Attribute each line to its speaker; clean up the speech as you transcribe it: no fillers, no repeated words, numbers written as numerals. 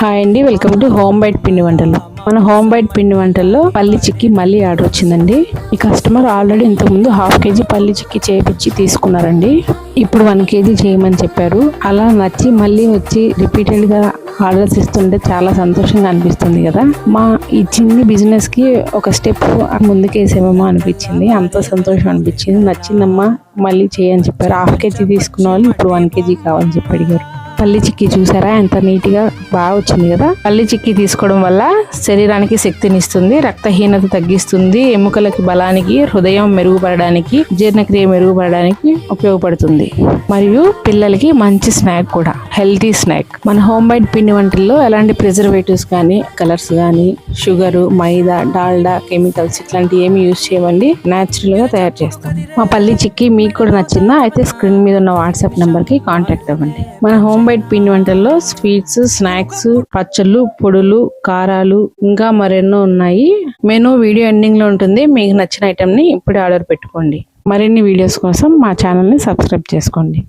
Speaker 1: Hi అండి, welcome to home byte పిండి వంటలు. మన హోమ్ బైట్ పిండి వంటల్లో పల్లి చిక్కీ మళ్ళీ ఆర్డర్ వచ్చిందండి. ఈ కస్టమర్ ఆల్రెడీ ఇంతకుముందు 1/2 kg పల్లి చిక్కీ చేయించి తీసుకున్నారండి. ఇప్పుడు 1 kg చేయమని చెప్పారు. అలా నచ్చి మళ్ళీ వచ్చి రిపీటెడ్ గా ఆర్డర్స్ ఇస్తుంటే చాలా సంతోషంగా అనిపిస్తుంది కదా. మా ఈ చిన్ని బిజినెస్ కి ఒక స్టెప్ ముందుకేసేమో అనిపించింది. అంత సంతోషం అనిపించింది. నచ్చిందమ్మా మళ్ళీ చేయని చెప్పారు. 1/2 kg తీసుకున్న వాళ్ళు ఇప్పుడు 1 kg కావాలని చెప్పి అడిగారు. పల్లి చిక్కీ చూసారా ఎంత నీట్ గా బాగా వచ్చింది కదా. పల్లి చిక్కీ తీసుకోవడం వల్ల శరీరానికి శక్తిని ఇస్తుంది, రక్తహీనత తగ్గిస్తుంది, ఎముకలకి బలానికి, హృదయం మెరుగుపడడానికి, జీర్ణక్రియ మెరుగుపడడానికి ఉపయోగపడుతుంది. మరియు పిల్లలకి మంచి స్నాక్ కూడా, హెల్తీ స్నాక్. మన హోమ్ బైట్ పిండి వంటల్లో ఎలాంటి ప్రిజర్వేటివ్స్ కానీ, కలర్స్ కానీ, షుగర్, మైదా, డాల్డా, కెమికల్స్ ఇట్లాంటివి ఏమి యూజ్ చేయమండి. న్యాచురల్ గా తయారు చేస్తాం. మా పల్లి చిక్కీ మీకు కూడా నచ్చిందా? అయితే స్క్రీన్ మీద ఉన్న వాట్సాప్ నెంబర్ కి కాంటాక్ట్ అవ్వండి. మన హోమ్ బైట్ పిండి వంటల్లో స్వీట్స్, స్నాక్స్, పచ్చళ్ళు, పొడులు, కారాలు ఇంకా మరెన్నో ఉన్నాయి. మెనూ వీడియో ఎండింగ్ లో ఉంటుంది. మీకు నచ్చిన ఐటమ్ ని ఇప్పుడే ఆర్డర్ పెట్టుకోండి. మరిన్ని వీడియోస్ కోసం మా ఛానల్ ని సబ్స్క్రైబ్ చేసుకోండి.